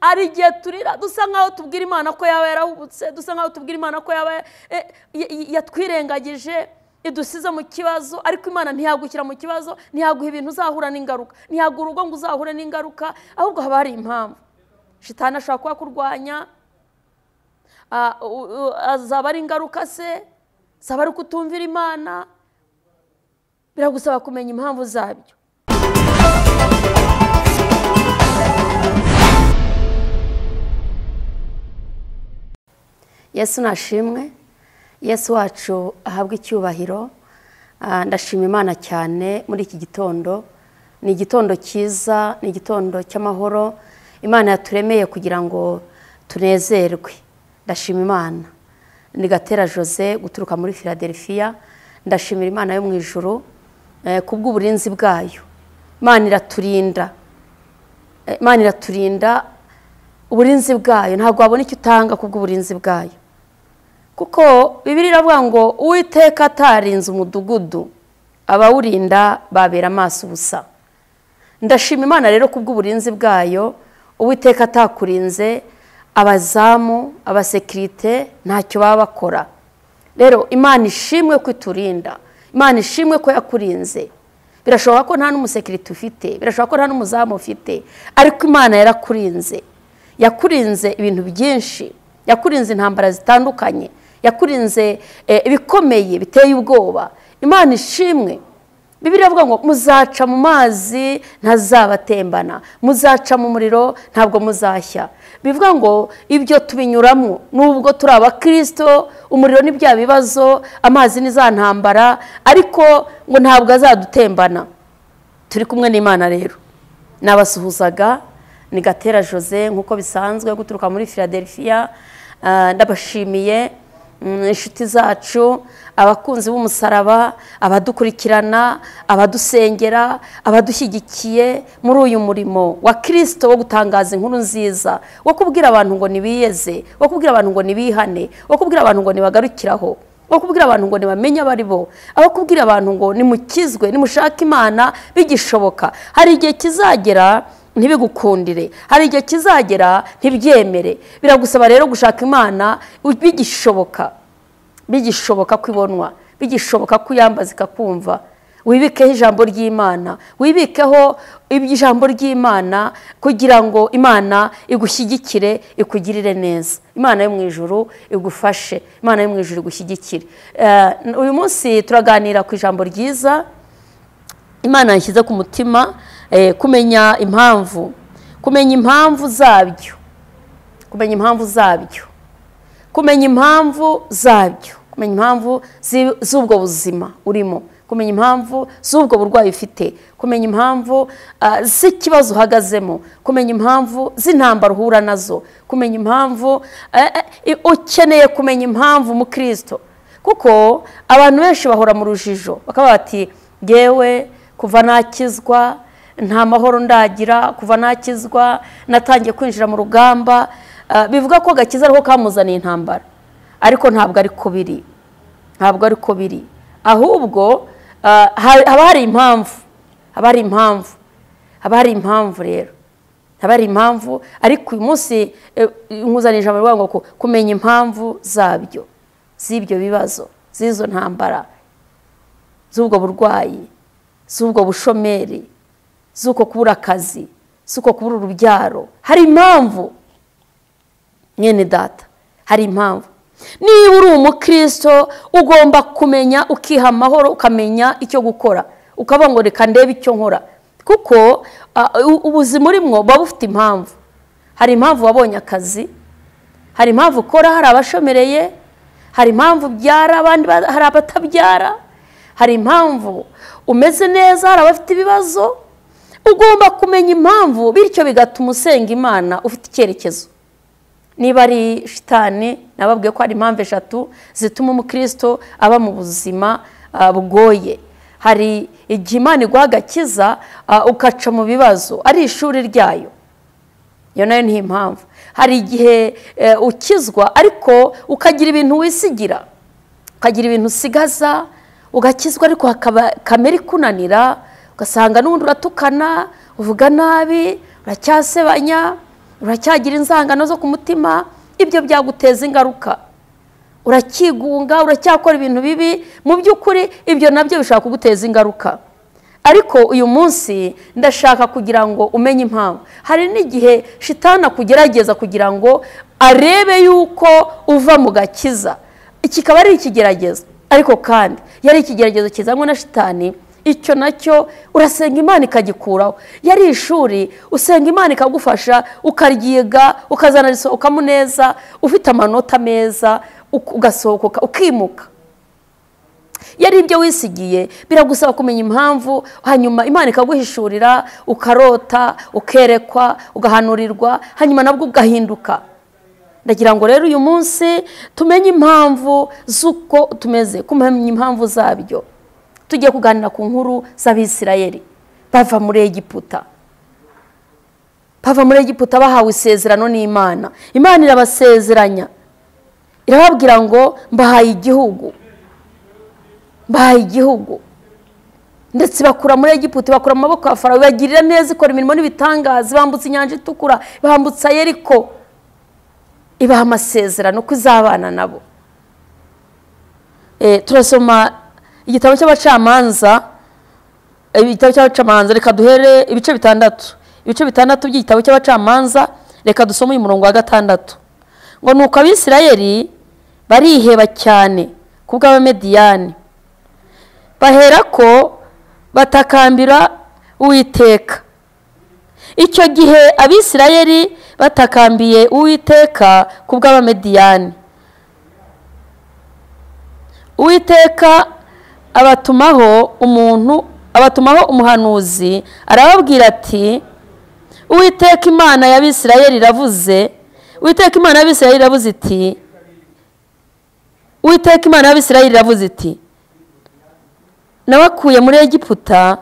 ari igihe turira dusa nkaho tubwira Imana ko yaba yarahubutse, dusa nkaho tubwira Imana ko yaba yatwirengagije, idusize mu kibazo, ariko Imana ntiyagushyira mu kibazo, ntiyaguha ibintu uzahura n'ingaruka, ntiyaguha urugo ngo uzahure n'ingaruka, ahubwo haba hari impamvu. Shitani ashobora kuba kurwanya, azaba ari ingaruka se, zaba ari kutumvira Imana, biragusaba kumenya impamvu zabyo. Yesu nashimwe, Yesu wacu ahabwe icyubahiro. Ndashima Imana cyane muri iki gitondo. Ni igitondo cyiza, ni igitondo cy'amahoro Imana yaturemeye kugira ngo tunezerwe. Ndashima Imana. Ni Gatera Jose guturuka muri Philadelifia. Ndashimira Imana yo mu ijuru kubw'uburinzi bwayo. Imana iraturinda. Imana iraturinda uburinzi bwayo, ntabwo wabona icyo utanga kubw'uburinzi bwayo. Kuko Bibiliya iravuga ngo Uwiteka atarinze umudugudu, abawurinda babera amaso ubusa. Ndashima Imana rero kubw'uburinzi bwayo. Uwiteka atakurinze, abazamu, abasekirite ntacyo baba bakora. Rero Imana ishimwe ko iturinda, Imana ishimwe ko yakurinze. Birashoboka ko nta n'umusekirite ufite, birashoboka ko nta n'umuzamu ufite, ariko Imana yarakurinze. Yakurinze ibintu byinshi, yakurinze intambara zitandukanye, yakurinze ibikomeye biteye ubwoba. Imana ishimwe. Bibiliya ivuga ngo muzaca mu mazi ntazabatembana, muzaca mu muriro ntabwo muzashya. Bivuga ngo ibyo tubinyuramo nubwo turi abakristo, umuriro ni bya bibazo, amazi ni za ntambara, ariko ngo ntabwo azadutembana. Turi kumwe n'Imana rero. Nabasuhuzaga ni Gatera Jose nkuko bisanzwe guturuka muri Philadelifia. Ndabashimiye inshuti zacu, abakunzi b'umusaraba, abadukurikirana, abadusengera, abadushyigikiye muri uyu murimo wa Kristo wo gutangaza inkuru nziza, wo kubwira abantu ngo nibiyeze, wo kubwira abantu ngo nibihane, wo kubwira abantu ngo nibagarukiraho, wo kubwira abantu ngo nibamenye abari bo, abo kubwira abantu ngo nimukizwe, nimushake Imana bigishoboka. Hari igihe kizagera ntibigukundire, hari igihe kizagera ntibyemere. Biragusaba rero gushaka Imana bigishoboka, bigishoboka kwibonwa, bigishoboka kuyambaza ikakumva. Wibikeho ijambo ry'Imana, wibikeho ijambo ry'Imana kugira ngo Imana igushyigikire, ikugirire neza. Imana yo mu ijuru igufashe, Imana yo mu ijuru igushyigikire. Uyu munsi turaganira ku ijambo ryiza Imana yashyize ku mutima, kumenya impamvu, kumenya impamvu zabyo, kumenya impamvu zabyo, kumenya impamvu zabyo, kumenya impamvu z'ubwo buzima urimo, kumenya impamvu z'ubwo burwayi ufite, kumenya impamvu z'ikibazo uhagazemo, kumenya impamvu z'intambara uhura nazo, kumenya impamvu ukeneye kumenya impamvu mu Kristo. Kuko abantu benshi bahora mu rujijo, bakaba bati ngewe kuva nakizwa nta mahoro ndagira, kuva nakizwa natangiye kwinjira mu rugamba. Bivuga ko gakiza ariko kamuzaniye intambara, ariko ntabwo ari ko biri, ntabwo ari ko biri. Ahubwo haba hari impamvu, haba hari impamvu, haba hari impamvu rero, haba hari impamvu. Ariko uyu munsi nkuzanije ijambo rivuga ngo kumenya impamvu zabyo, z'ibyo bibazo, z'izo ntambara, z'ubwo burwayi, z'ubwo bushomeri, z'uko kubura akazi, z'uko kubura urubyaro. Hari impamvu mwene data, hari impamvu. Niba uri umukristo ugomba kumenya, ukiha amahoro, ukamenya icyo gukora, ukaba ngo reka ndebe icyo nkora. Kuko ubuzima urimo buba bufite impamvu. Hari impamvu wabonye akazi, hari impamvu ukora, hari abashomereye, hari impamvu ubyara, abandi hari abatabyara, hari impamvu umeze neza, hari abafite ibibazo. Ugomba kumenya impamvu, bityo bigatuma usenga Imana ufite icyerekezo. Niba ari shitani, nababwiye ko hari impamvu eshatu zituma umukristo aba mu buzima bugoye. Hari igihe Imana iguha agakiza ukaca mu bibazo, ari ishuri ryayo, iyo nayo ni impamvu. Hari igihe ukizwa ariko ukagira ibintu wisigira, ukagira ibintu usigaza, ugakizwa ariko hakaba kamere ikunanira, ugasanga n'ubundi uratukana, uvuga nabi, uracyasebanya, uracyagira inzangano zo ku mutima, ibyo byaguteza ingaruka. Urakigunga, uracyakora ibintu bibi, mu by'ukuri ibyo nabyo bishaka kuguteza ingaruka. Ariko uyu munsi ndashaka kugira ngo umenye impamvu. Hari n'igihe shitani akugerageza kugira ngo arebe yuko uva mu gakiza. Iki kaba ari ikigeragezo, ariko kandi yari ikigeragezo kizanwe na shitani. Icyo nacyo urasenga Imana ikagikuraho. Yari ishuri usenga Imana ikagufasha, ukaryiga, ukazana risohokamo neza, ufite amanota meza, ugasohoka ukimuka. Yari ibyo wisigiye, biragusaba kumenya impamvu, hanyuma Imana ikaguhishurira, ukarota, ukerekwa, ugahanurirwa, hanyuma nabwo ugahinduka. Ndagira ngo rero uyu munsi tumenye impamvu z'uko tumeze, kumenya impamvu zabyo. Tugiye kuganira ku nkuru z'Abisirayeli bava muri Egiputa. Bava muri Egiputa bahawe isezerano n'Imana. Imana irabasezeranya, irababwira ngo mbahaye igihugu, mbahaye igihugu. Ndetse bakura muri Egiputa, bakura mu maboko ya Farawo, bagirira neza, ikora imirimo n'ibitangaza, bambutsa inyanja itukura, bambutsa Yeriko, ibaha amasezerano ko izabana nabo. Turasoma igitabo cy'abacamanza, reka duhere ibice bitandatu by'igitabo cy'abacamanza. Reka dusome uyu murongo wa 6 ngo nuko Abisirayeli bariheba cyane kubw'Abamediyani, baherako batakambira Uwiteka. Icyo gihe Abisirayeli batakambiye Uwiteka kubw'Abamediyani, Uwiteka abatumaho umuhanuzi, arababwira ati Uwiteka Imana y'Abisirayeli iravuze, Uwiteka Imana y'Abisirayeli iravuze iti, Uwiteka Imana y'Abisirayeli iravuze iti, nabakuye muri Egiputa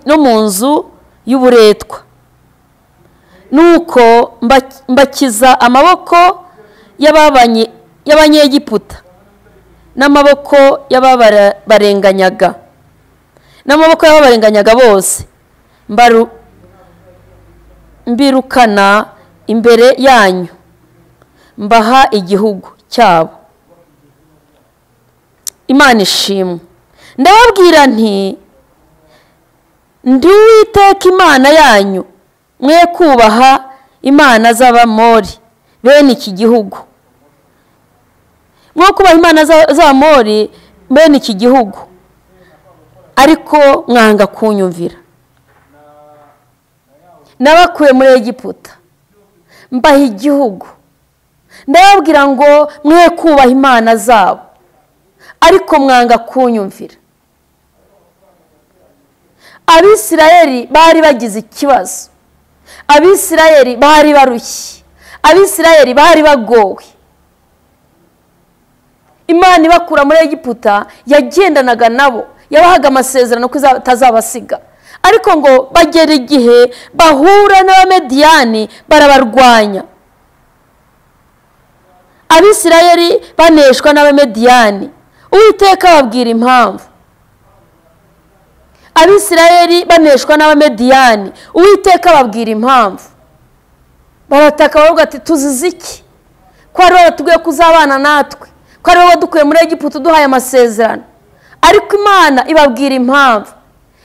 no mu nzu y'uburetwa, nuko mbakiza amaboko y'Abanyegiputa n'amaboko y'ababarenganyaga bose, mbirukana imbere yanyu, mbaha igihugu cyabo. Imana ishimwe. Ndababwira nti ndi Uwiteka Imana yanyu, mwe kubaha imana z'Abamori bene iki gihugu, mwe kubaha imana z'Abamori bene iki gihugu, ariko mwanga kunyumvira. Nabakuye muri Egiputa, mbaha igihugu. Ndababwira ngo mwe kubaha imana zabo, ariko mwanga kunyumvira. Abisirayeli bari bagize ikibazo, Abisirayeli bari barushye, Abisirayeli bari bagowe. Imana ibakura muri Egiputa yagendanaga nabo, yabahaga amasezerano ko itazabasiga. Ariko ngo bagera igihe bahura n'Abamediyani barabarwanya. Abisirayeli baneshwa n'Abamediyani, Uwiteka ababwira impamvu. Abisirayeli baneshwa n'Abamediyani, Uwiteka ababwira impamvu. Barataka baravuga ati tuzize iki? Ko ari baratubwiye kuzabana natwe, ko ari badukuye muri Egiputa duhaye amasezerano. Ariko Imana ibabwira impamvu.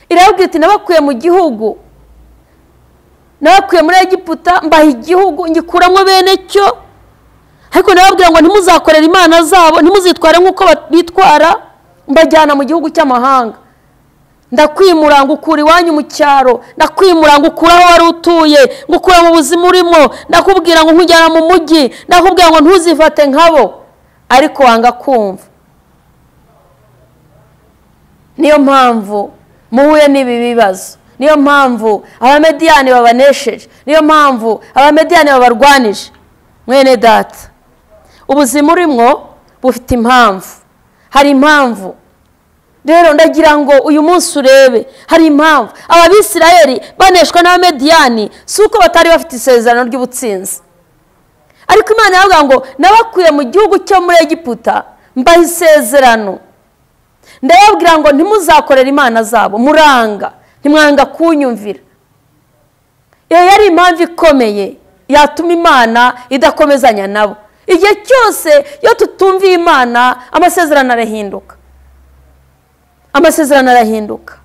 Irababwira iti nabakuye mu gihugu, nabakuye muri Egiputa mbaha igihugu, ngikuramo bene cyo. Ariko nababwira ngo ntimuzakorera imana zabo, ntimuzitware nk'uko bitwara, mbajyana mu gihugu cy'amahanga. Ndakwimura ngukura iwanyu mu cyaro, ndakwimura ngukura aho wari utuye, ngukura mu buzima urimo, ndakubwira ngo nkujyana mu mujyi, ndakubwira ngo ntuzifate nkabo, ariko wanga kumva. Niyo mpamvu muhuye n'ibi bibazo, niyo mpamvu Abamediyani babanesheje, niyo mpamvu Abamediyani babarwanije. Mwene data, ubuzima urimo bufite impamvu, hari impamvu. Rero ndagira ngo uyu munsi urebe, hari impamvu. Abisirayeli baneshwa n'Abamediyani si uko batari bafite isezerano ry'ubutsinzi, ariko Imana yavuga ngo nabakuye mu gihugu cyo muri Egiputa mbaha isezerano. Ndababwira ngo ntimuzakorera imana zabo, muranga. ntimwanga kunyumvira. Iyo yari impamvu ikomeye yatuma Imana idakomezanya nabo. Igihe cyose iyo tutumviye Imana amasezerano arahinduka, amasezerano arahinduka,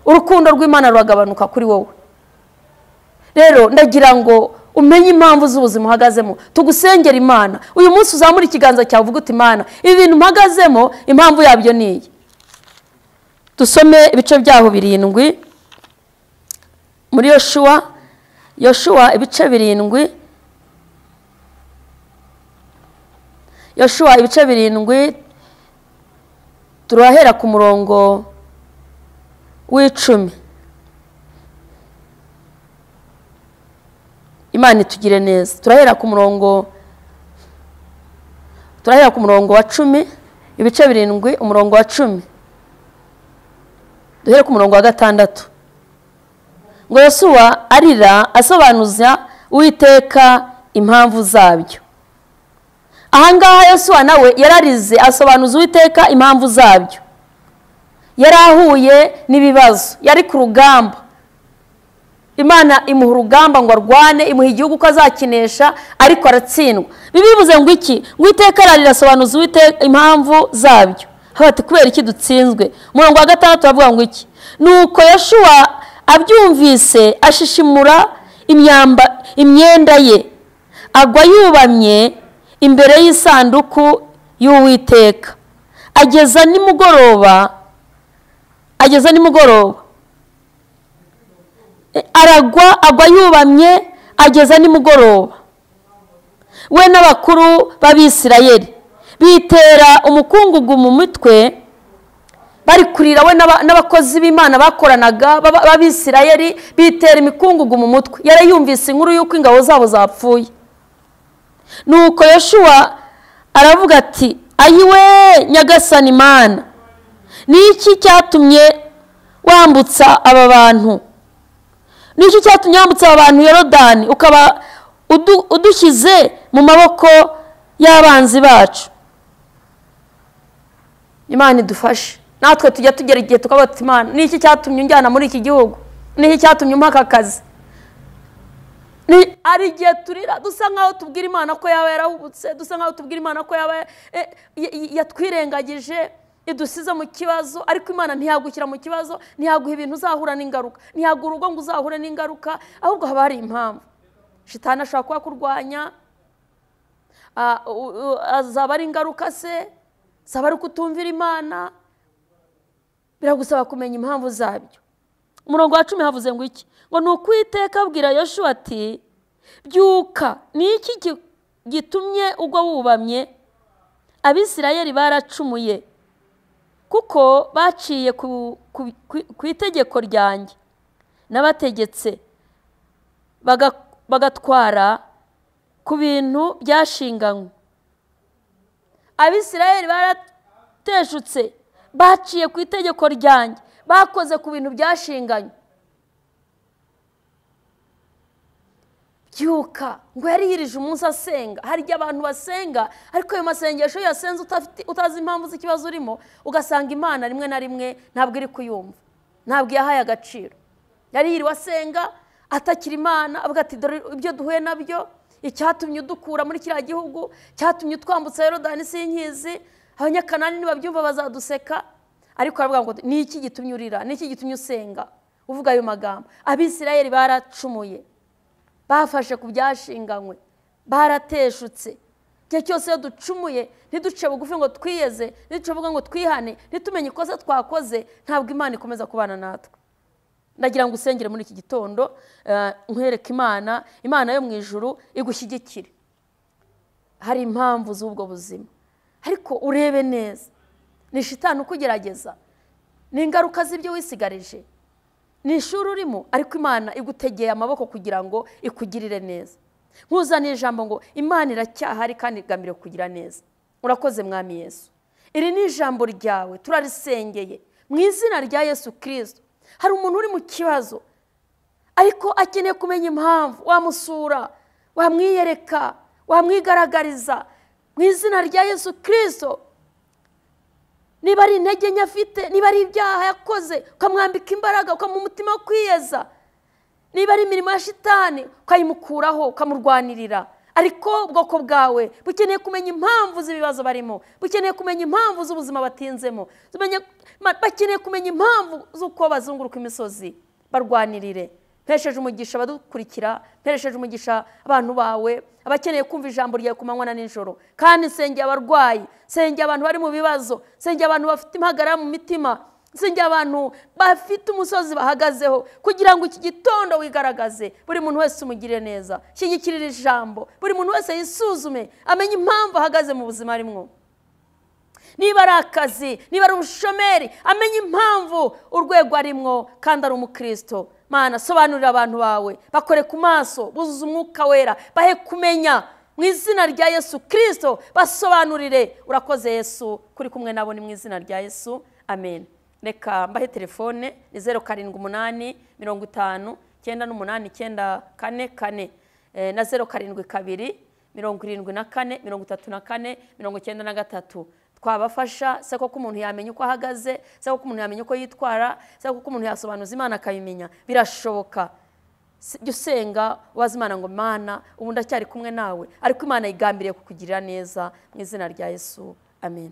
urukundo rw'Imana ruragabanuka kuri wowe. Rero ndagira ngo umenye impamvu z'ubuzima uhagazemo, tugusengera Imana. Uyu munsi uzamura ikiganza cyawe uvuga uti Imana, ibi bintu mpagazemo impamvu yabyo ni iyi. Dusome ibice byaho 7 muri Yoshua ibice 7, Yoshua ibice 7, turahera ku murongo w'10. Imana itugire neza. Turahera ku murongo wa 10, ibice 7 umurongo wa 10. Duhere ku murongo wa 6. Ngo Yosuwa arira asobanuza Uwiteka impamvu zabyo. Ahangaha Yosuwa nawe yararize asobanuza Uwiteka impamvu zabyo. Yarahuye n'ibibazo, yari ku rugamba. Imana imuha urugamba ngo arwane, imuha igihugu ko azakinesha, ariko aratsindwa. Bibivuze ngo iki? Uwiteka ararira asobanuza Uwiteka impamvu zabyo. Hati kubera iki dutsinzwe? Umurongo wa 6 bavuga ngo iki? Nuko Yoshua abyumvise ashishimura imyenda ye, agwa yubamye imbere y'isanduku y'Uwiteka. Ageza nimugoroba agwa yubamye ageza nimugoroba. We n'abakuru b'Abisirayeli bitera umukungugu mu mitwe, bari kurira. We n'abakozi b'Imana bakoranaga b'Abisirayeli bitera imikungugu mu mutwe. Yari yumvise inkuru y'uko ingabo zabo zapfuye. Nuko Yoshua aravuga ati, ayiwe Nyagasani Imana, niki cyatumye wambutsa aba bantu? Niki cyatumye wambutsa aba bantu Yorodani ukaba udushyize mu maboko y'abanzi bacu? Imana idufashe. Natwe tujya tugera igihe tukabata Imana, niki cyatumye unjyana muri iki gihugu? Niki cyatumye umpa aka kazi? Ni ari igihe turira dusa nkaho tubwira Imana ko yaba yarahubutse, dusa nkaho tubwira Imana ko yaba yatwirengagije, idusize mu kibazo. Ariko Imana ntiyagukira mu kibazo, ntiyaguha ibintu uzahura n'ingaruka, ntiyaguha urugo ngo uzahure n'ingaruka, ahubwo haba hari impamvu. Shitani ashobora kuba kurwanya, azaba ari ingaruka se, zaba ari kutumvira Imana. Biragusaba kumenya impamvu zabyo. Umurongo wa 10 havuze ngo iki? Ngo nuko Uwiteka abwira Yoshua ati, byuka, niki gitumye ugwa wubamye? Abisirayeli baracumuye, kuko baciye ku itegeko ryanjye n'abategetse, bagatwara ku bintu byashinganywe. Abisirayeli barateshutse, baciye ku itegeko ryanjye, bakoze ku bintu byashinganywe. Byuka. Ngo yari yirije umunsi asenga. Hari igihe abantu basenga, ariko ayo masengesho yasenze utazi impamvu z'ikibazo urimo, ugasanga Imana rimwe na rimwe ntabwo iri kuyumva, ntabwo yahaye agaciro. Yari yiriwe asenga atakira Imana, avuga ati dore ibyo duhuye nabyo, icyatumye udukura muri kiriya gihugu, cyatumye utwambutsa Yorodani sinkizi, abanyakanani nibabyumva bazaduseka. Ariko aravuga ngo niki gitumye urira, niki gitumye usenga, uvuga ayo magambo? Abisirayeli baracumuye, bafashe ku byashinganywe, barateshutse. Igihe cyose iyo ducumuye ntiduce bugufi ngo twiyeze, ntiduce ngo twihane, ntitumenye ikosa twakoze, ntabwo Imana ikomeza kubana natwe. Ndagira ngo usengere muri iki gitondo, nkwereke Imana yo mu ijuru igushyigikire. Hari impamvu z'ubwo buzima, ariko urebe neza. Ni shitani ukugerageza, ni ingaruka z'ibyo wisigarije, ni ishuri urimo, ariko Imana igutegeye amaboko kugira ngo ikugirire neza. Nkuzaniye ijambo ngo Imana iracyahari kandi igamije kugira neza. Urakoze Mwami Yesu. Iri ni ijambo ryawe, turarisengeye mu izina rya Yesu Kristo. Hari umuntu uri mu kibazo, ariko akeneye kumenya impamvu. Wamusura, wamwiyereka, wamwigaragariza mu izina rya Yesu Kristo. niba ari intege nke afite, niba ari ibyaha yakoze ukamwambika imbaraga, ukamuha umutima wo kwiyeza, niba ari imirimo ya shitani ukayimukuraho, ukamurwanirira. Ariko ubwoko bwawe bukeneye kumenya impamvu z'ibibazo barimo, bukeneye kumenya impamvu z'ubuzima batinzemo, bakeneye kumenya impamvu z'uko bazunguruka imisozi. Barwanirire. Mpesheje umugisha badukurikira, mpesheje umugisha abantu bawe, abakeneye kumva ijambo ryawe ku manywa na nijoro. Kandi nsengeye abarwayi, nsengeye abantu bari mu bibazo, nsengeye abantu bafite impagarara mu mitima, nsengeye abantu bafite umusozi bahagazeho, kugira ngo iki gitondo wigaragaze, buri muntu wese umugire neza. Shyigikirira ijambo, buri muntu wese yisuzume, amenye impamvu ahagaze mu buzima arimo. Niba ari akazi, niba ari ubushomeri, amenye impamvu urwego arimwo kandi ari umukristo. Mana, sobanurira abantu bawe, bakore ku maso, buzuza umwuka wera, bahe kumenya mu izina rya Yesu Kristo, basobanurire. Urakoze Yesu, kuri kumwe nabo ni mu izina rya Yesu. Amen. Reka mbahe telefone ni 078 50 98 944 na 072 74 34 93. Twabafasha se koko umuntu yamenya uko ahagaze, se koko umuntu yamenya uko yitwara, se koko umuntu yasobanuza Imana akayimenya. Birashoboka. Jya usenga waza Imana ngo Mana, ubu ndacyari kumwe nawe, ariko Imana igambiriye kukugirira neza mu izina rya Yesu. Amen.